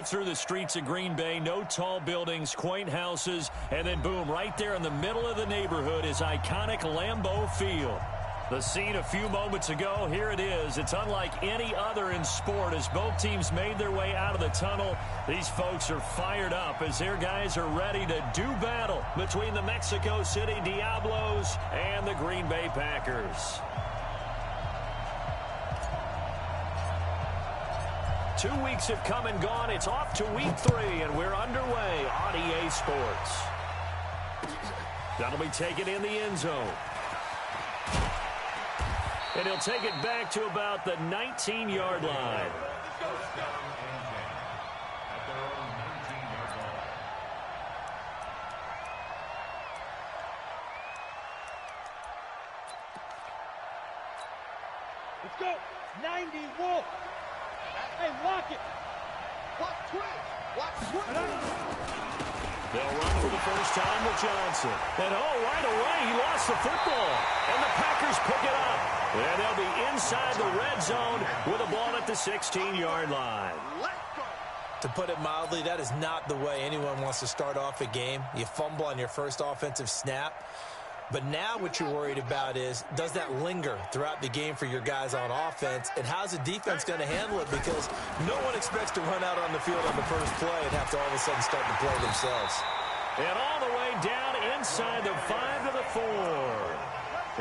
Through the streets of Green Bay, no tall buildings, quaint houses, and then boom, right there in the middle of the neighborhood is iconic Lambeau Field. The scene a few moments ago, here it is. It's unlike any other in sport as both teams made their way out of the tunnel. These folks are fired up as their guys are ready to do battle between the Mexico City Diablos and the Green Bay Packers. 2 weeks have come and gone. It's off to week 3, and we're underway on EA Sports. That'll be taken in the end zone. And he'll take it back to about the 19-yard line. Let's go. 90 Wolf. Hey, lock it. Watch twist. Watch twist. They'll run for the first time with Johnson. And right away, he lost the football. And the Packers pick it up. And they'll be inside the red zone with a ball at the 16-yard line. To put it mildly, that is not the way anyone wants to start off a game. You fumble on your first offensive snap. But now what you're worried about is, does that linger throughout the game for your guys on offense? And how's the defense going to handle it? Because no one expects to run out on the field on the first play and have to all of a sudden start to play themselves. And all the way down inside the 5 to the 4.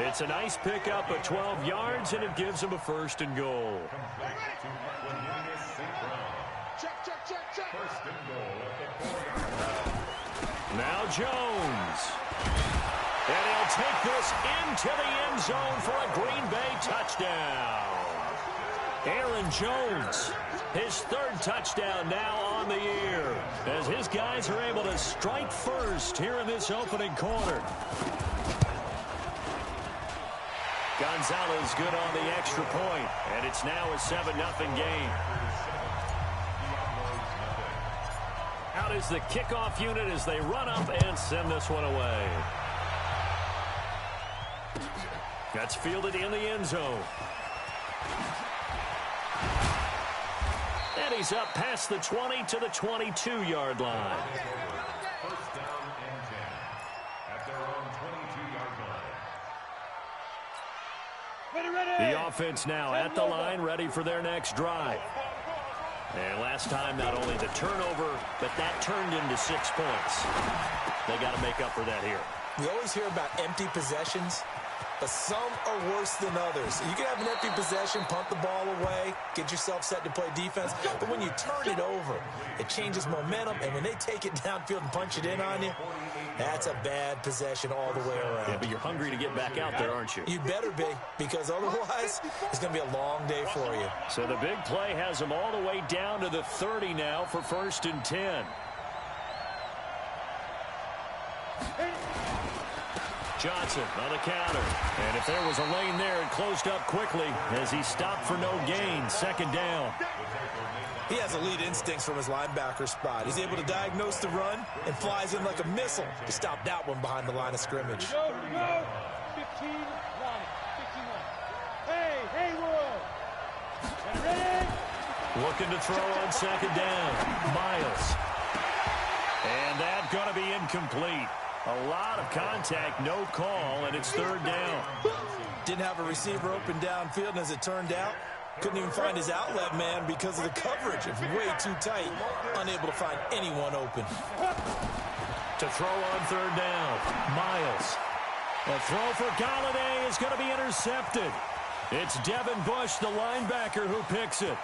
It's a nice pickup of 12 yards, and it gives them a first and goal. Check, check, check, check. First and goal at the 4-yard line. Now Jones. And he'll take this into the end zone for a Green Bay touchdown. Aaron Jones, his 3rd touchdown now on the year, as his guys are able to strike first here in this opening quarter. Gonzalez good on the extra point, and it's now a 7-0 game. Out is the kickoff unit as they run up and send this one away. That's fielded in the end zone. And he's up past the 20 to the 22-yard line. First down and 10 at their own 22-yard line. Ready. The offense now at the line, ready for their next drive. And last time, not only the turnover, but that turned into 6 points. They got to make up for that here. We always hear about empty possessions, but some are worse than others. You can have an empty possession, punt the ball away, get yourself set to play defense, but when you turn it over, it changes momentum, and when they take it downfield and punch it in on you, that's a bad possession all the way around. Yeah, but you're hungry to get back out there, aren't you? You better be, because otherwise, it's going to be a long day for you. So the big play has them all the way down to the 30 now for 1st and 10. Johnson on the counter. And if there was a lane there, it closed up quickly as he stopped for no gain. 2nd down. He has elite instincts from his linebacker spot. He's able to diagnose the run and flies in like a missile to stop that one behind the line of scrimmage. Go. 15, line. 15, line. Hey, world. Ready. Looking to throw on 2nd down. Miles. And that's going to be incomplete. A lot of contact, no call, and it's 3rd down. Didn't have a receiver open downfield, and as it turned out, couldn't even find his outlet man because of the coverage. It's way too tight. Unable to find anyone open. To throw on 3rd down, Miles. The throw for Galladay is going to be intercepted. It's Devin Bush, the linebacker, who picks it.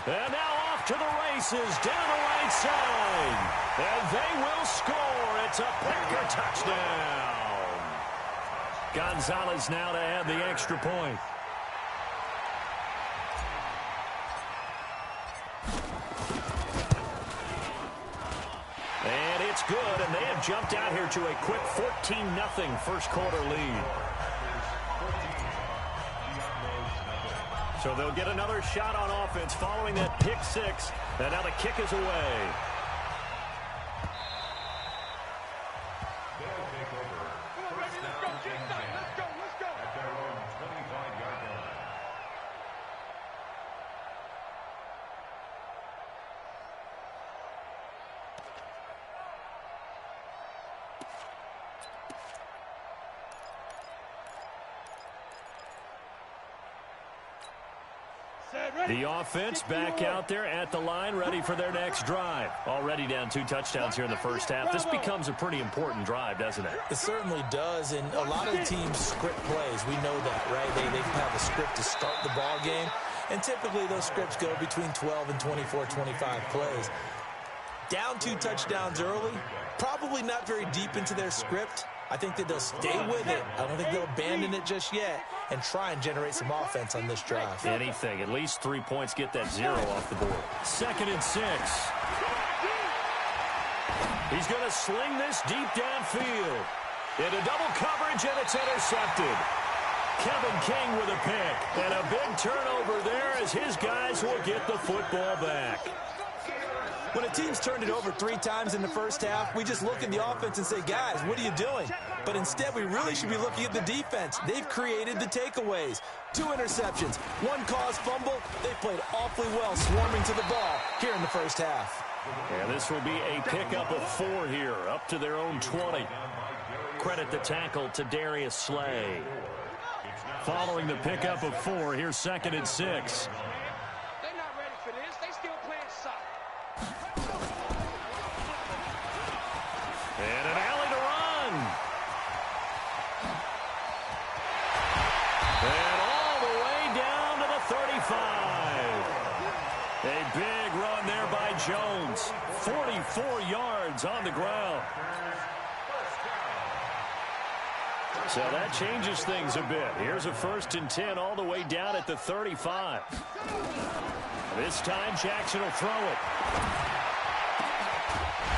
And now off to the races down the right side. And they will score. It's a Packer touchdown. Gonzalez now to add the extra point. And it's good, and they have jumped out here to a quick 14-0 first quarter lead. So they'll get another shot on offense following that pick 6. And now the kick is away. They'll take over. First down and 10 at their own 25-yard line. The offense back out there at the line, ready for their next drive. Already down 2 touchdowns here in the first half. This becomes a pretty important drive, doesn't it? It certainly does, and a lot of the teams script plays. We know that, right? They have a script to start the ball game, and typically those scripts go between 12 and 24, 25 plays. Down 2 touchdowns early, probably not very deep into their script. I think that they'll stay with it. I don't think they'll abandon it just yet and try and generate some offense on this drive. Anything. At least 3 points, get that 0 off the board. 2nd and 6. He's going to sling this deep downfield. Into double coverage, and it's intercepted. Kevin King with a pick. And a big turnover there as his guys will get the football back. When a team's turned it over 3 times in the first half, we just look at the offense and say, guys, what are you doing? But instead, we really should be looking at the defense. They've created the takeaways. 2 interceptions, 1 caused fumble. They've played awfully well swarming to the ball here in the first half. And this will be a pickup of 4 here, up to their own 20. Credit the tackle to Darius Slay. Following the pickup of 4, here's 2nd and 6. And an alley to run. And all the way down to the 35. A big run there by Jones. 44 yards on the ground. So that changes things a bit. Here's a 1st and 10 all the way down at the 35. This time Jackson will throw it.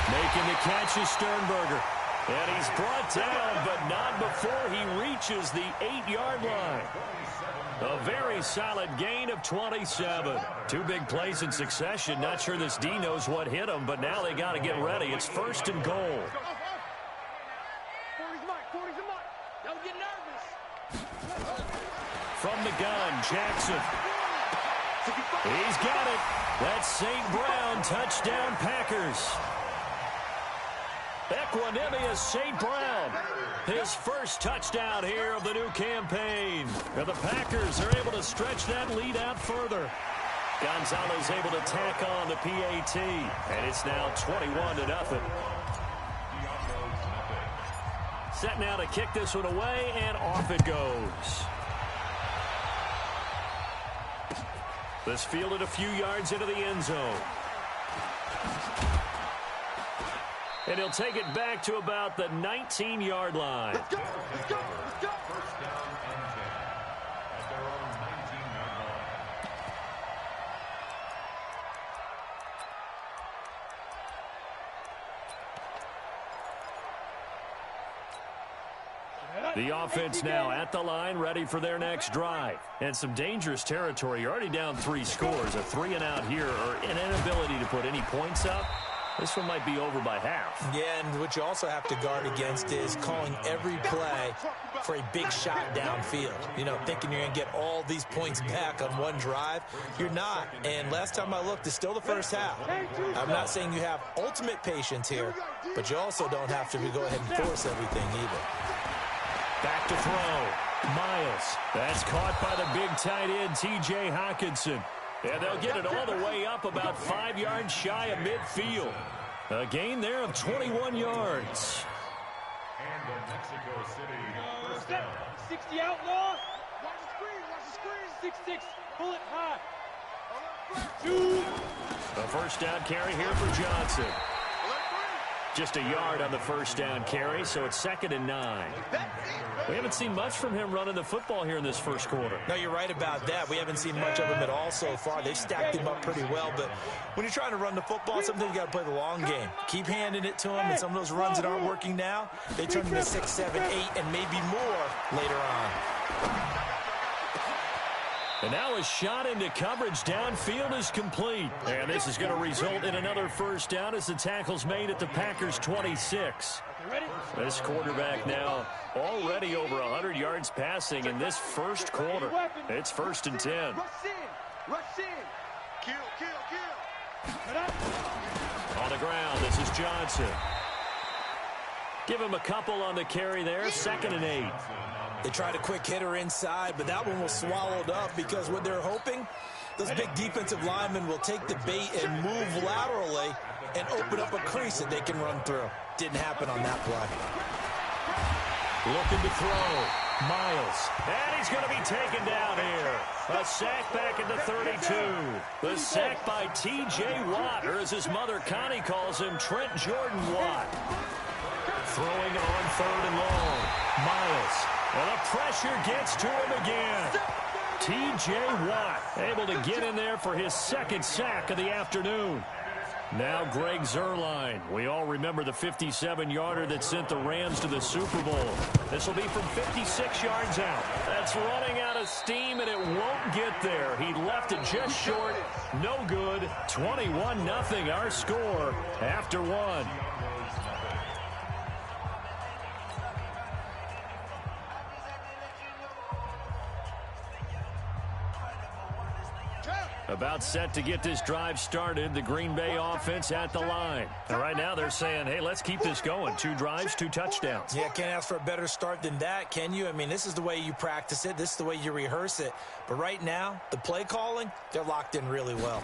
Making the catch is Sternberger. And he's brought down, but not before he reaches the 8-yard line. A very solid gain of 27. 2 big plays in succession. Not sure this D knows what hit him, but now they got to get ready. It's 1st and goal. Don't get nervous. From the gun, Jackson. He's got it. That's St. Brown. Touchdown, Packers. Equanimous St. Brown. His first touchdown here of the new campaign. And the Packers are able to stretch that lead out further. Gonzalez able to tack on the PAT. And it's now 21-0. Set now to kick this one away, and off it goes. This fielded a few yards into the end zone. And he'll take it back to about the 19-yard line. Let's go, let's go, let's go. First down and 10 at their own 19-yard line. The offense now at the line, ready for their next drive. And some dangerous territory. You're already down 3 scores. A 3-and-out here, or an inability to put any points up. This one might be over by half. Yeah, and what you also have to guard against is calling every play for a big shot downfield. You know, thinking you're going to get all these points back on one drive. You're not. And last time I looked, it's still the first half. I'm not saying you have ultimate patience here, but you also don't have to go ahead and force everything either. Back to throw. Miles. That's caught by the big tight end, T.J. Hawkinson. And they'll get it all the way up about 5 yards shy of midfield. A gain there of 21 yards. And the Mexico City first down. 60 outlaw. Watch the screen. 6-6. Pull it high. 2. A first down carry here for Johnson. Just a yard on the first down carry, so it's 2nd and 9. We haven't seen much from him running the football here in this first quarter. No, you're right about that. We haven't seen much of him at all so far. They've stacked him up pretty well, but when you're trying to run the football, sometimes you got to play the long game. Keep handing it to him, and some of those runs that aren't working now, they turn into 6, 7, 8, and maybe more later on. And now a shot into coverage downfield is complete. And this is going to result in another first down as the tackle's made at the Packers' 26. This quarterback now already over 100 yards passing in this first quarter. It's 1st and 10. Rush in. Rush in. Kill, kill, kill. On the ground, this is Johnson. Give him a couple on the carry there. 2nd and 8. They tried a quick hitter inside, but that one was swallowed up because what they're hoping Those big defensive linemen will take the bait and move laterally and open up a crease that they can run through. Didn't happen on that play. Looking to throw. Miles. And he's going to be taken down here. A sack back at the 32. The sack by T.J. Watt, or as his mother Connie calls him, Trent Jordan Watt. Throwing on 3rd and long. Miles. And the pressure gets to him again. T.J. Watt able to get in there for his 2nd sack of the afternoon. Now Greg Zuerlein. We all remember the 57-yarder that sent the Rams to the Super Bowl. This will be from 56 yards out. That's running out of steam, and it won't get there. He left it just short. No good. 21-0 our score after 1. About set to get this drive started. The Green Bay offense at the line. And right now they're saying, hey, let's keep this going. 2 drives, 2 touchdowns. Yeah, can't ask for a better start than that, can you? I mean, this is the way you practice it. This is the way you rehearse it. But right now, the play calling, they're locked in really well.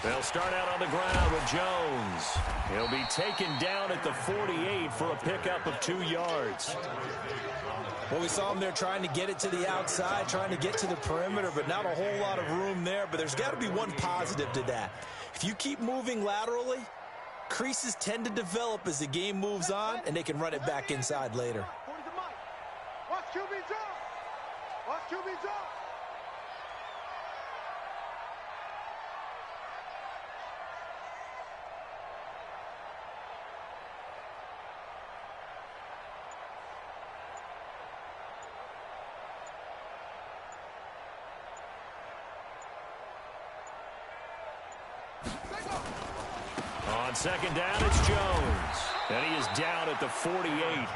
They'll start out on the ground with Jones. He'll be taken down at the 48 for a pickup of 2 yards. Well, we saw him there trying to get it to the outside, trying to get to the perimeter, but not a whole lot of room there. But there's got to be one positive to that. If you keep moving laterally, creases tend to develop as the game moves on, and they can run it back inside later. Watch QB drop. Watch QB drop. On 2nd down, it's Jones. And he is down at the 48.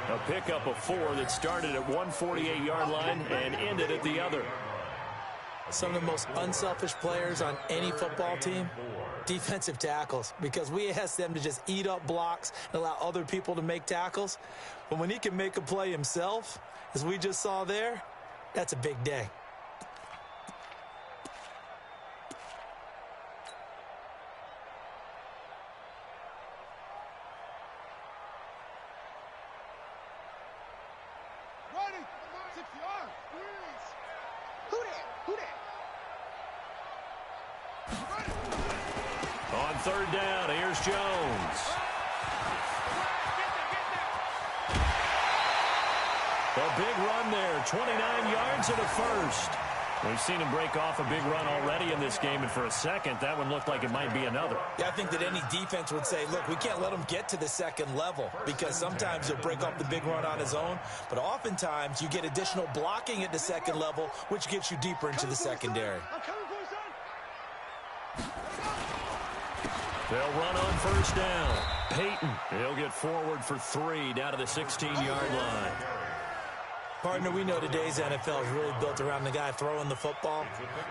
A pickup of 4 that started at 148-yard line and ended at the other. Some of the most unselfish players on any football team, defensive tackles, because we ask them to just eat up blocks and allow other people to make tackles. But when he can make a play himself, as we just saw there, that's a big day. On 3rd down, here's Jones. A big run there, 29 yards and a first. We've seen him break off a big run already in this game, and for a second, that one looked like it might be another. Yeah, I think that any defense would say, look, we can't let him get to the 2nd level, because sometimes he'll break off the big run on his own, but oftentimes you get additional blocking at the 2nd level, which gets you deeper into the secondary. They'll run on 1st down. Peyton, he'll get forward for 3 down to the 16-yard line. Partner, we know today's NFL is really built around the guy throwing the football.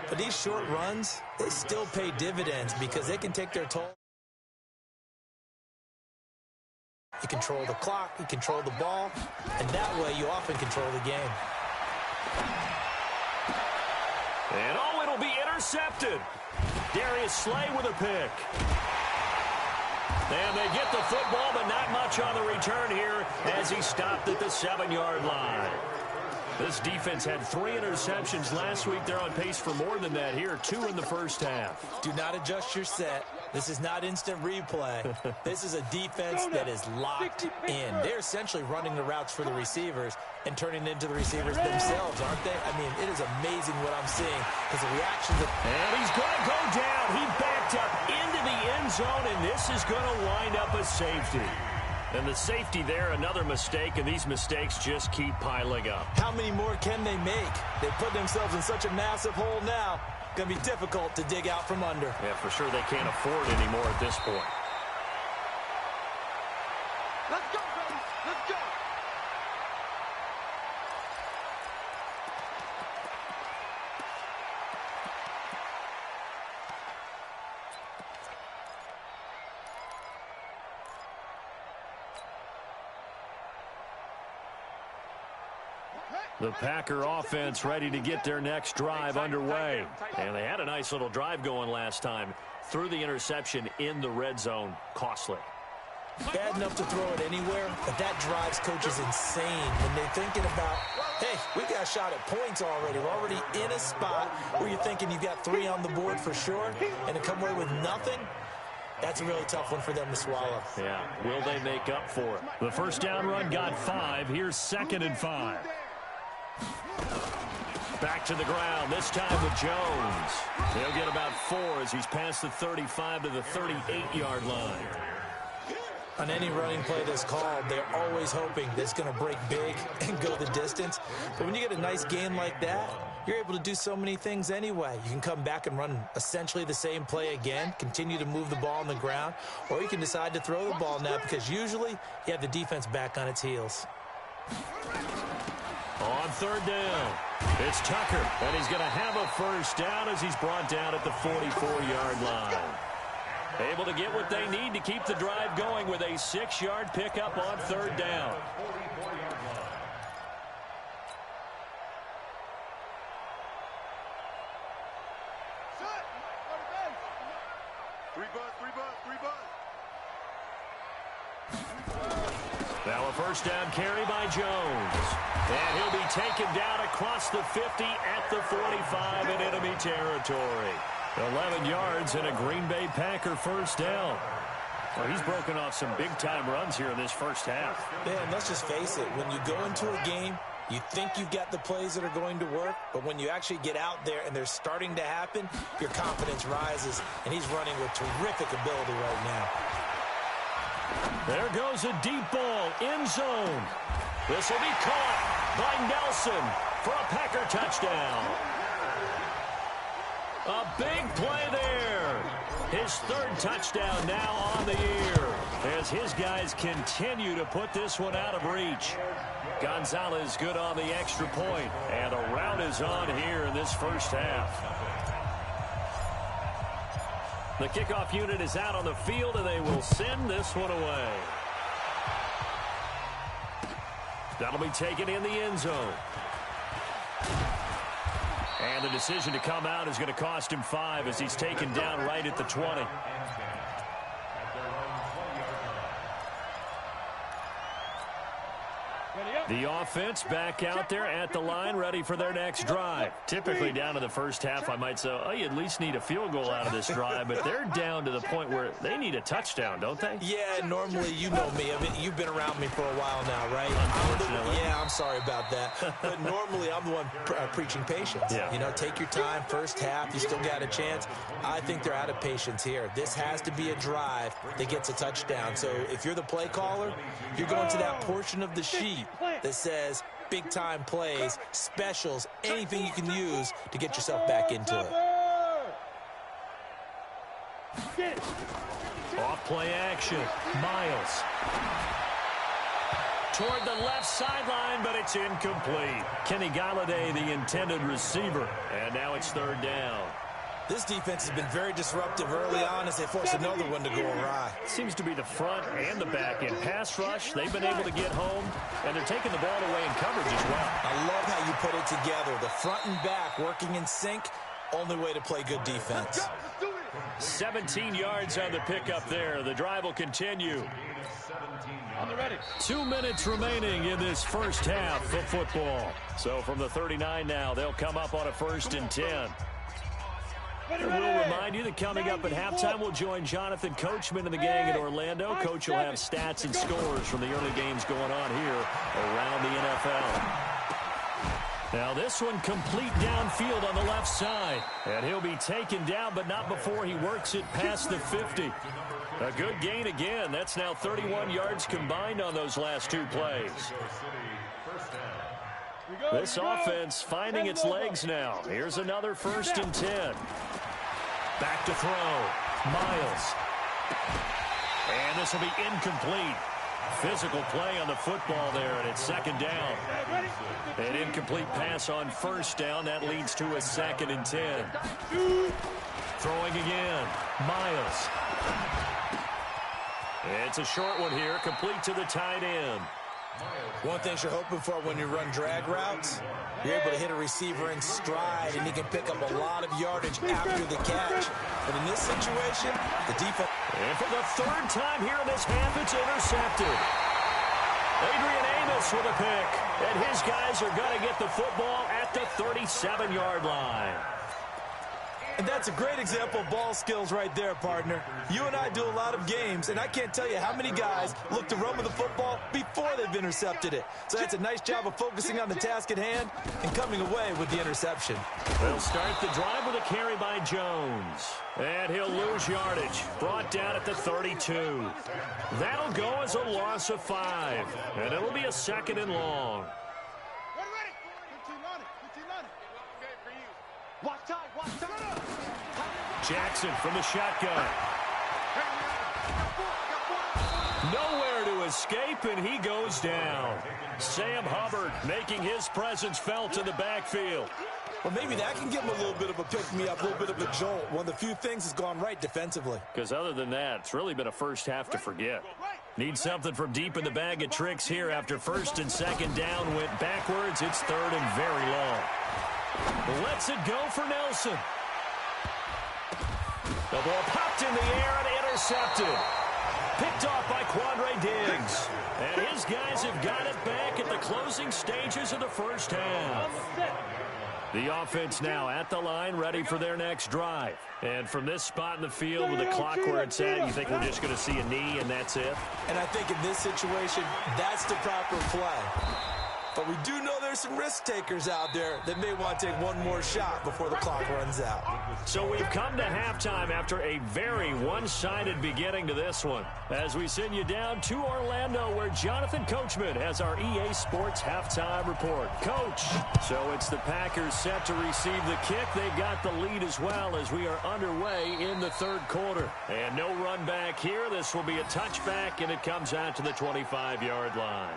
But these short runs, they still pay dividends because they can take their toll. You control the clock, you control the ball, and that way you often control the game. And oh, it'll be intercepted. Darius Slay with a pick. And they get the football, but not much on the return here as he stopped at the 7-yard line. This defense had 3 interceptions last week. They're on pace for more than that here, 2 in the first half. Do not adjust your set. This is not instant replay. This is a defense that is locked in. They're essentially running the routes for the receivers and turning it into the receivers themselves, aren't they? I mean, it is amazing what I'm seeing because the reactions of... And he's going to go down. He backed up into the end zone, and this is going to wind up a safety. And the safety there, another mistake, and these mistakes just keep piling up. How many more can they make? They put themselves in such a massive hole now. Going to be difficult to dig out from under. Yeah, for sure they can't afford anymore at this point. Let's go, baby. Let's go. The Packer offense ready to get their next drive underway. And they had a nice little drive going last time. Threw the interception in the red zone. Costly. Bad enough to throw it anywhere, but that drives coaches insane when they're thinking about, hey, we got a shot at points already. We're already in a spot where you're thinking you've got 3 on the board for sure, and to come away with nothing, that's a really tough one for them to swallow. Yeah, will they make up for it? The first down run got 5. Here's 2nd and 5. Back to the ground, this time with Jones. He'll get about 4 as he's past the 35 to the 38-yard line. On any running play that's called, they're always hoping that it's going to break big and go the distance. But when you get a nice game like that, you're able to do so many things anyway. You can come back and run essentially the same play again, continue to move the ball on the ground, or you can decide to throw the ball now because usually you have the defense back on its heels. On 3rd down, it's Tucker, and he's going to have a first down as he's brought down at the 44-yard line. Able to get what they need to keep the drive going with a 6-yard pickup on 3rd down. Now a first down carry by Jones. And he'll be taken down across the 50 at the 45 in enemy territory. 11 yards and a Green Bay Packer first down. Well, he's broken off some big-time runs here in this first half. Man, let's just face it. When you go into a game, you think you've got the plays that are going to work, but when you actually get out there and they're starting to happen, your confidence rises, and he's running with terrific ability right now. There goes a deep ball, end zone. This will be caught by Nelson for a Packer touchdown. A big play there. His 3rd touchdown now on the year as his guys continue to put this one out of reach. Gonzalez good on the extra point, and a rout is on here in this first half. The kickoff unit is out on the field, and they will send this one away. That'll be taken in the end zone. And the decision to come out is going to cost him 5 as he's taken down right at the 20. The offense back out there at the line, ready for their next drive. Typically down to the first half, I might say, oh, you at least need a field goal out of this drive, but they're down to the point where they need a touchdown, don't they? Yeah, normally, you know me. I mean, you've been around me for a while now, right? Unfortunately. I'm sorry about that. But normally, I'm the one preaching patience. Yeah. You know, take your time, first half, you still got a chance. I think they're out of patience here. This has to be a drive that gets a touchdown. So if you're the play caller, you're going to that portion of the sheet that says big-time plays, specials, anything you can use to get yourself back into it. Off play action. Miles. Toward the left sideline, but it's incomplete. Kenny Galladay, the intended receiver. And now it's 3rd down. This defense has been very disruptive early on as they force another one to go awry. Seems to be the front and the back end. Pass rush, they've been able to get home, and they're taking the ball away in coverage as well. I love how you put it together. The front and back working in sync, only way to play good defense. 17 yards on the pickup there. The drive will continue. On the ready. 2 minutes remaining in this first half of football. So from the 39 now, they'll come up on a 1st and 10. And we'll remind you that coming up at halftime, we'll join Jonathan Coachman and the gang in Orlando. Coach will have stats and scores from the early games going on here around the NFL. Now this one complete downfield on the left side. And he'll be taken down, but not before he works it past the 50. A good gain again. That's now 31 yards combined on those last 2 plays. This offense finding its legs now. Here's another 1st and 10. Back to throw. Miles. And this will be incomplete. Physical play on the football there, and it's 2nd down. An incomplete pass on 1st down. That leads to a 2nd and 10. Throwing again. Miles. It's a short one here, complete to the tight end. One thing you're hoping for when you run drag routes, you're able to hit a receiver in stride, and he can pick up a lot of yardage after the catch. But in this situation, the defense... And for the third time here in this half, it's intercepted. Adrian Amos with a pick. And his guys are going to get the football at the 37-yard line. And that's a great example of ball skills right there, partner. You and I do a lot of games, and I can't tell you how many guys look to run with the football before they've intercepted it. So that's a nice job of focusing on the task at hand and coming away with the interception. They'll start the drive with a carry by Jones. And he'll lose yardage. Brought down at the 32. That'll go as a loss of 5. And it'll be a 2nd and long. Ready. 15 on it. Watch time. Jackson from the shotgun. Nowhere to escape, and he goes down. Sam Hubbard making his presence felt in the backfield. Well, maybe that can give him a little bit of a pick-me-up, a little bit of a jolt. One of the few things has gone right defensively. Because other than that, it's really been a first half to forget. Need something from deep in the bag of tricks here after 1st and 2nd down went backwards. It's 3rd and very long. Lets it go for Nelson. The ball popped in the air and intercepted. Picked off by Quandre Diggs. And his guys have got it back at the closing stages of the first half. The offense now at the line, ready for their next drive. And from this spot in the field with the clock where it's at, you think we're just going to see a knee and that's it? And I think in this situation, that's the proper play. But we do know there's some risk takers out there that may want to take one more shot before the clock runs out. So we've come to halftime after a very one-sided beginning to this one. As we send you down to Orlando, where Jonathan Coachman has our EA Sports halftime report. Coach, so it's the Packers set to receive the kick. They've got the lead as well as we are underway in the 3rd quarter. And no run back here. This will be a touchback, and it comes out to the 25-yard line.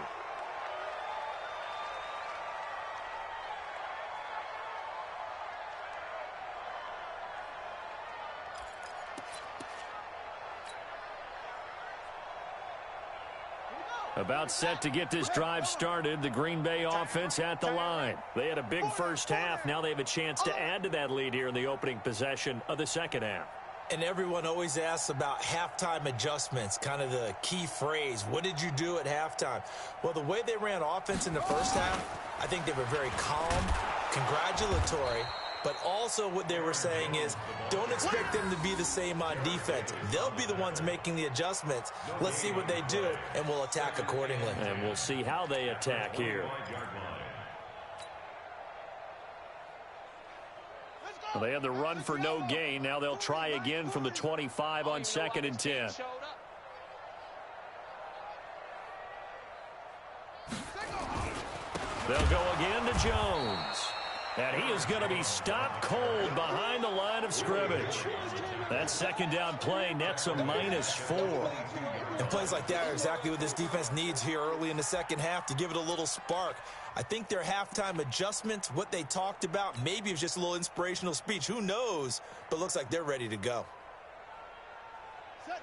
About set to get this drive started, the Green Bay offense at the line. They had a big first half. Now they have a chance to add to that lead here in the opening possession of the 2nd half. And everyone always asks about halftime adjustments, kind of the key phrase. What did you do at halftime? Well, the way they ran offense in the first half, I think they were very calm, congratulatory, but also what they were saying is don't expect them to be the same on defense. They'll be the ones making the adjustments. Let's see what they do, and we'll attack accordingly. And we'll see how they attack here. Well, they had the run for no gain. Now they'll try again from the 25 on 2nd and 10. They'll go again to Jones. And he is going to be stopped cold behind the line of scrimmage. That 2nd down play nets a -4. And plays like that are exactly what this defense needs here early in the 2nd half to give it a little spark. I think their halftime adjustments, what they talked about, maybe it was just a little inspirational speech. Who knows? But looks like they're ready to go.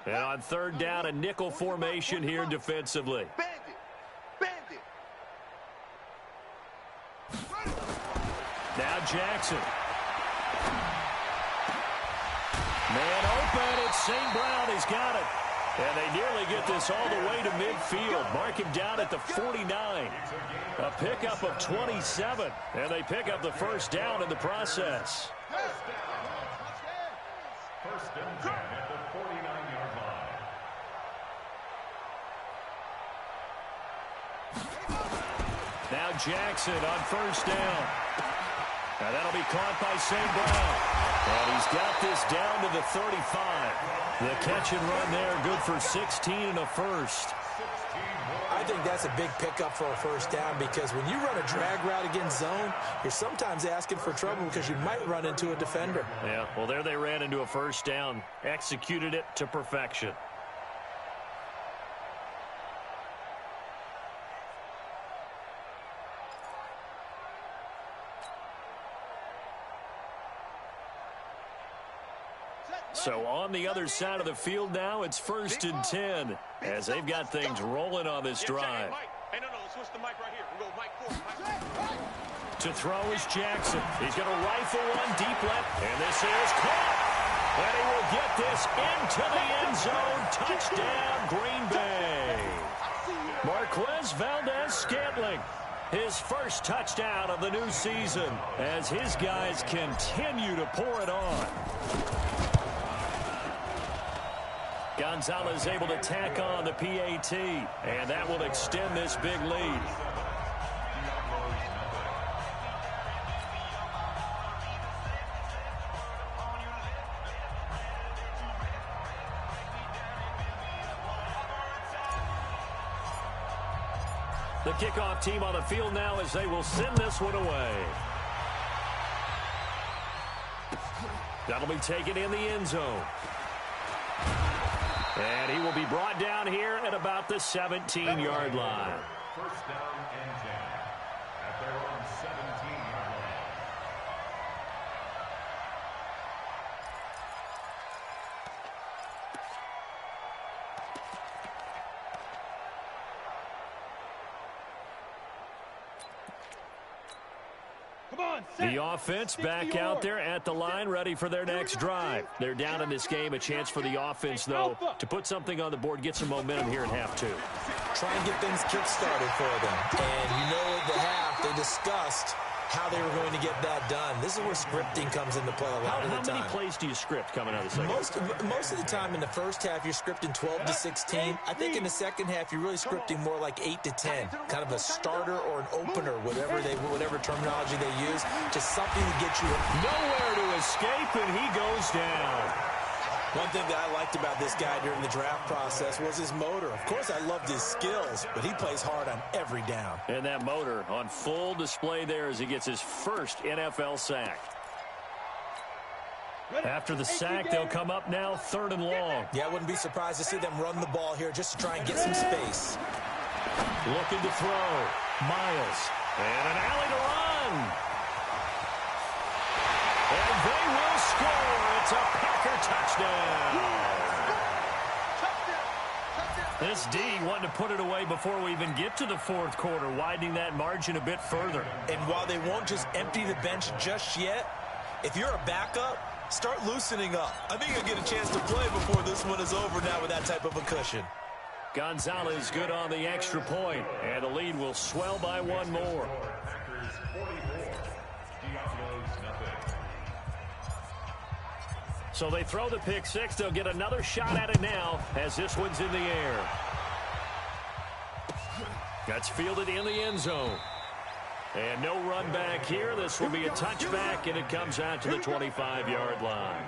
And on 3rd down, a nickel formation here defensively. Now Jackson. Man open, it's St. Brown. He's got it. And they nearly get this all the way to midfield. Mark him down at the 49. A pickup of 27. And they pick up the 1st down in the process. First and 10 at the 49-yard line. Now Jackson on 1st down. Now that'll be caught by St. Brown. And he's got this down to the 35. The catch and run there, good for 16 and a 1st. I think that's a big pickup for a 1st down because when you run a drag route against zone, you're sometimes asking for trouble because you might run into a defender. Yeah, well, there they ran into a 1st down, executed it to perfection. So on the other side of the field now, it's 1st and 10 as they've got things rolling on this drive. Hey, no, let's switch the mic right here. We'll go mic 4. To throw is Jackson. He's going to rifle one deep left, and this is caught. And he will get this into the end zone. Touchdown, Green Bay. Marquez Valdez-Scantling, his first touchdown of the new season as his guys continue to pour it on. Gonzalez able to tack on the PAT, and that will extend this big lead. The kickoff team on the field now as they will send this one away. That'll be taken in the end zone. And he will be brought down here at about the 17-yard line. First down and 10 at their own 17-yard line. The offense back out there at the line, ready for their next drive. They're down in this game. A chance for the offense, though, to put something on the board, get some momentum here in half two. Try and get things kick-started for them. And you know at the half, they discussed how they were going to get that done. This is where scripting comes into play a lot of the time. How many plays do you script coming out of the second? Most of the time in the first half, you're scripting 12 to 16. I think in the second half, you're really scripting more like 8 to 10. Kind of a starter or an opener, whatever terminology they use. Just something to get you nowhere to escape, and he goes down. One thing that I liked about this guy during the draft process was his motor. Of course, I loved his skills, but he plays hard on every down. And that motor on full display there as he gets his first NFL sack. After the sack, they'll come up now 3rd and long. Yeah, I wouldn't be surprised to see them run the ball here just to try and get some space. Looking to throw. Miles. And an alley to run. And they will score. It's a Packer touchdown. This D wanting to put it away before we even get to the fourth quarter, widening that margin a bit further. And while they won't just empty the bench just yet, if you're a backup, start loosening up. I think you'll get a chance to play before this one is over now with that type of a cushion. Gonzalez good on the extra point, and the lead will swell by one more. Packers 44, Diablos nothing. So they throw the pick six. They'll get another shot at it now as this one's in the air. That's fielded in the end zone. And no run back here. This will be a touchback, and it comes out to the 25-yard line.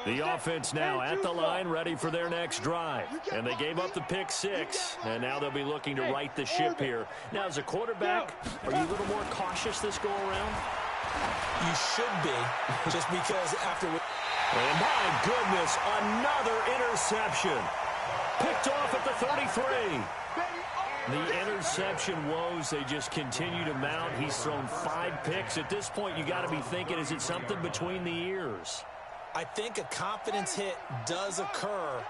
The offense now at the line, ready for their next drive. And they gave up the pick six, and now they'll be looking to right the ship here. Now, as a quarterback, are you a little more cautious this go-around? You should be, just because after... And my goodness, another interception. Picked off at the 33. The interception woes, they just continue to mount. He's thrown 5 picks. At this point, you got to be thinking, is it something between the ears? I think a confidence hit does occur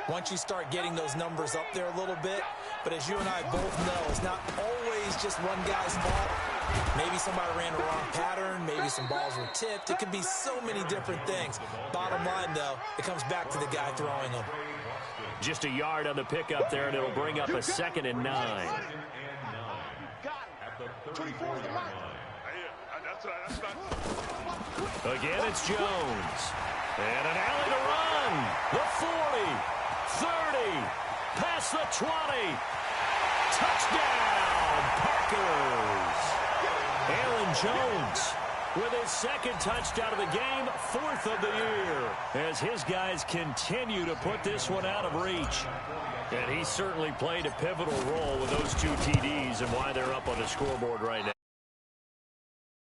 once you start getting those numbers up there a little bit. But as you and I both know, it's not always just one guy's fault. Maybe somebody ran a wrong pattern. Maybe some balls were tipped. It could be so many different things. Bottom line, though, it comes back to the guy throwing them. Just a yard on the pickup there, and it'll bring up a 2nd and 9. Again, it's Jones. And an alley to run. The 40, 30, past the 20. Touchdown, Packers. Aaron Jones with his 2nd touchdown of the game, 4th of the year, as his guys continue to put this one out of reach. And he certainly played a pivotal role with those 2 TDs and why they're up on the scoreboard right now.